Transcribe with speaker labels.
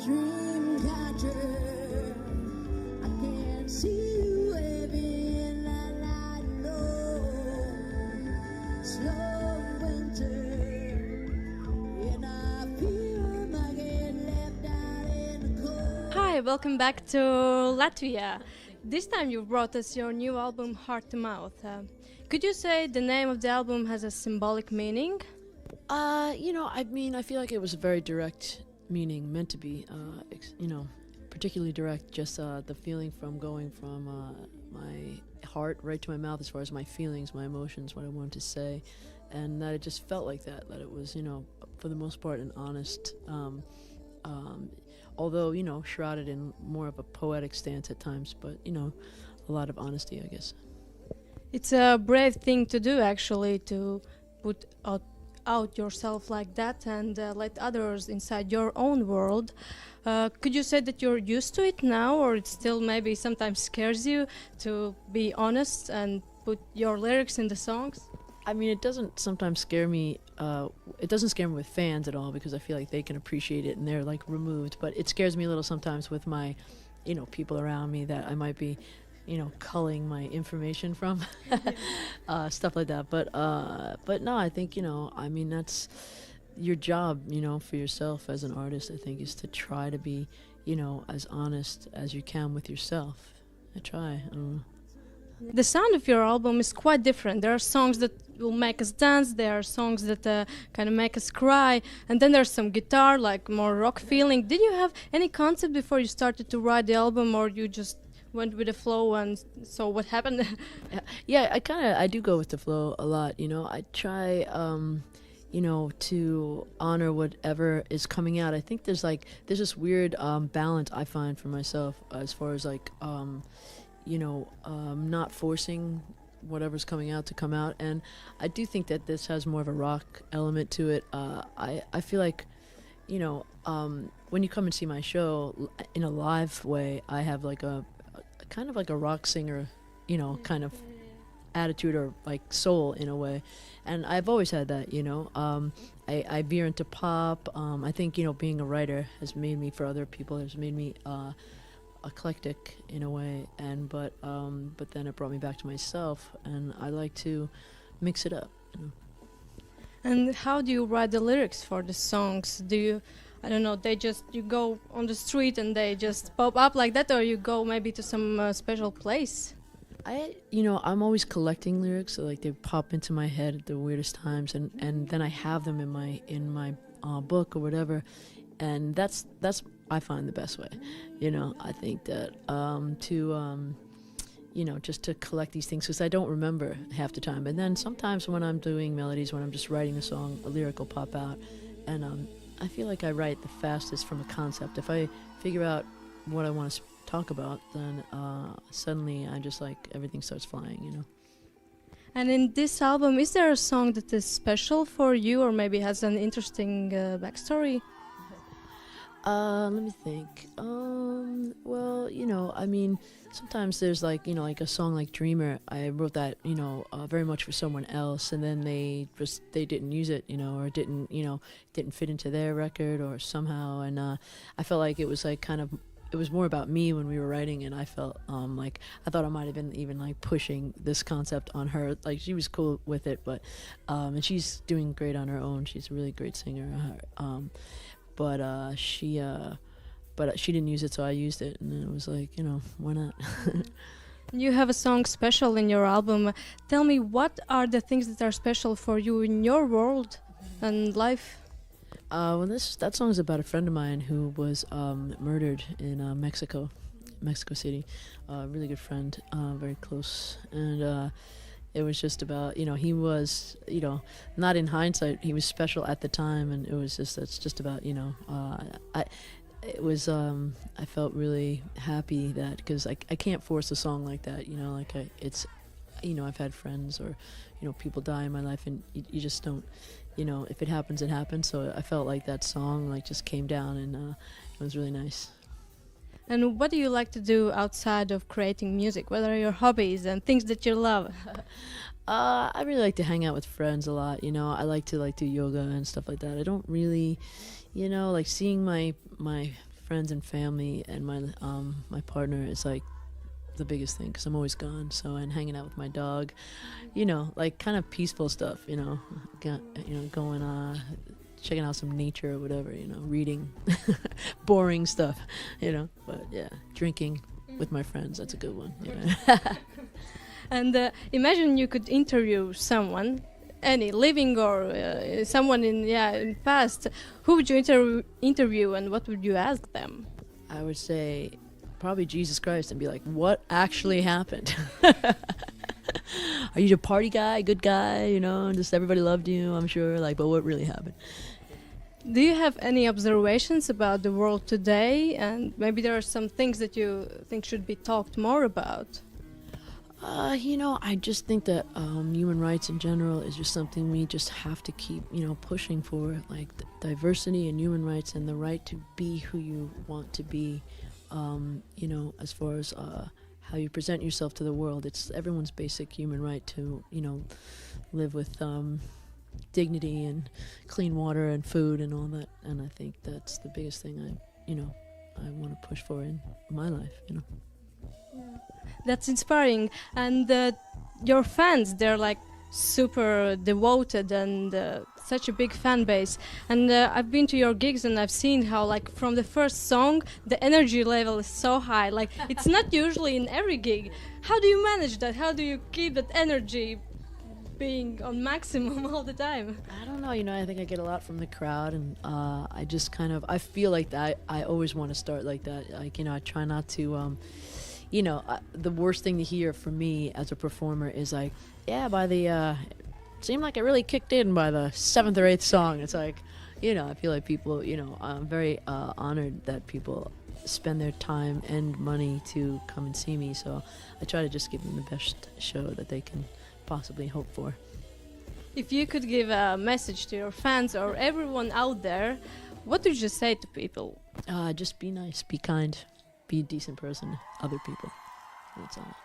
Speaker 1: dream come true. I can see you waving that light low. Slow winter, and I feel like it left out in the cold.
Speaker 2: Hi, welcome back to Latvia. This time you brought us your new album, Heart to Mouth. Could you say the name of the album has a symbolic meaning?
Speaker 3: I feel like it was a very direct meaning, meant to be, particularly direct, just the feeling from going from my heart right to my mouth as far as my feelings, my emotions, what I wanted to say, and that it just felt like that it was, for the most part, an honest, although, shrouded in more of a poetic stance at times, but, a lot of honesty, I guess.
Speaker 2: It's a brave thing to do, actually, to put out yourself like that and let others inside your own world. Could you say that you're used to it now, or it still maybe sometimes scares you to be honest and put your lyrics in the songs?
Speaker 3: I mean, it doesn't sometimes scare me. It doesn't scare me with fans at all because I feel like they can appreciate it and they're like removed. But it scares me a little sometimes with my, people around me that I might be, culling my information from, stuff like that. But no, I think that's your job, for yourself as an artist. I think is to try to be, as honest as you can with yourself. I try. I don't know.
Speaker 2: The sound of your album is quite different. There are songs that will make us dance, there are songs that kind of make us cry, and then there's some guitar, like more rock feeling. Did you have any concept before you started to write the album, or you just went with the flow and so what happened?
Speaker 3: Yeah, I do go with the flow a lot, I try, to honor whatever is coming out. I think there's this weird balance I find for myself as far as not forcing whatever's coming out to come out, and I do think that this has more of a rock element to it. I feel like, when you come and see my show in a live way, I have like a kind of like a rock singer, kind of attitude or like soul in a way, and I've always had that. I veer into pop. I think being a writer has made me, for other people, has made me eclectic in a way, and but then it brought me back to myself, and I like to mix it up.
Speaker 2: And how do you write the lyrics for the songs? Do you, I don't know, you go on the street and they just pop up like that, or you go maybe to some special place?
Speaker 3: I'm always collecting lyrics, so like they pop into my head at the weirdest times, and then I have them in my book or whatever, and that's I find the best way. I think that just to collect these things, because I don't remember half the time. And then sometimes when I'm doing melodies, when I'm just writing a song, a lyric will pop out. And I feel like I write the fastest from a concept. If I figure out what I want to talk about, then suddenly I just everything starts flying,
Speaker 2: And in this album, is there a song that is special for you, or maybe has an interesting backstory?
Speaker 3: Let me think. Well, sometimes there's like a song like Dreamer. I wrote that, very much for someone else, and then they didn't use it, or it didn't fit into their record or somehow, and I felt like it was it was more about me when we were writing, and I felt I thought I might have been even pushing this concept on her. She was cool with it, but and she's doing great on her own. She's a really great singer. But she didn't use it, so I used it, and it was why not?
Speaker 2: You have a song special in your album. Tell me, what are the things that are special for you in your world and life?
Speaker 3: That song is about a friend of mine who was murdered in Mexico City. A really good friend, very close, and it was just about, he was, not in hindsight, he was special at the time, and it's just about, I felt really happy that, because I can't force a song like that, I've had friends or, people die in my life, and you just don't, if it happens, it happens, so I felt like that song, just came down, and it was really nice.
Speaker 2: And what do you like to do outside of creating music? What are your hobbies and things that you love?
Speaker 3: I really like to hang out with friends a lot. I like to do yoga and stuff like that. I don't really, seeing my friends and family and my partner is like the biggest thing because I'm always gone. So, and hanging out with my dog, you know, like kind of peaceful stuff, you know, going checking out some nature or whatever, you know, reading boring stuff, you know, but yeah, drinking with my friends, that's a good one, you know.
Speaker 2: And imagine you could interview someone, any living or someone in past. Who would you interview, and what would you ask them?
Speaker 3: I would say probably Jesus Christ and be like, what actually happened? Are you a party guy, good guy, you know, just everybody loved you, I'm sure, like, but what really happened?
Speaker 2: Do you have any observations about the world today, and maybe there are some things that you think should be talked more about?
Speaker 3: You know, I just think that human rights in general is just something we just have to keep, you know, pushing for, like diversity and human rights and the right to be who you want to be, you know, as far as how you present yourself to the world. It's everyone's basic human right to, you know, live with dignity and clean water and food and all that. And I think that's the biggest thing I want to push for in my life, you know.
Speaker 2: Yeah. That's inspiring. And your fans, they're like super devoted and such a big fan base. And I've been to your gigs and I've seen how, like, from the first song, the energy level is so high. Like, it's not usually in every gig. How do you manage that? How do you keep that energy being on maximum all the time?
Speaker 3: I don't know, you know, I think I get a lot from the crowd, and I just kind of, I feel like that I always want to start like that. Like, you know, I try not to, you know, the worst thing to hear from me as a performer is like, yeah, by the, it seemed like it really kicked in by the 7th or 8th song. It's like, you know, I feel like people, you know, I'm very honored that people spend their time and money to come and see me. So I try to just give them the best show that they can possibly hope for.
Speaker 2: If you could give a message to your fans or everyone out there, what would you say to people?
Speaker 3: Just be nice, be kind, be a decent person to other people. That's all.